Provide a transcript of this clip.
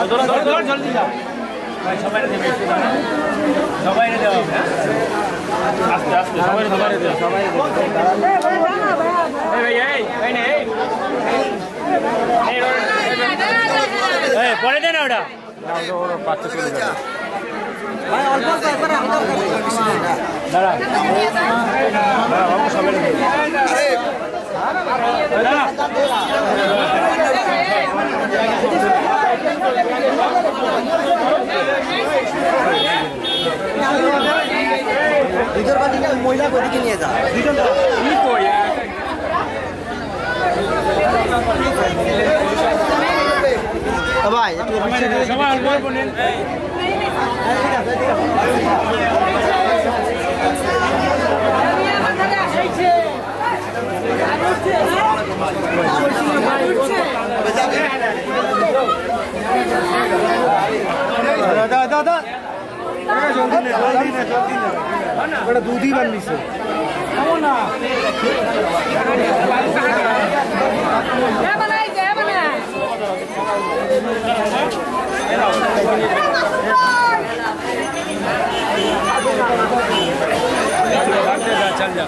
জলদি যাও সবাই দেবে সবাই দেওয়া হবে আস্তে আস্তে সবাই দেওয়া সবাই পরে দেন ওটা পাচ্ছে চলে যাবে দাঁড়া সবাই ভিতর বাড়ি মহিলা ওদিকে নিয়ে যা ভাই সবাই অল্প অল্প নেন দাদা দুধই বানিয়েছে चल जा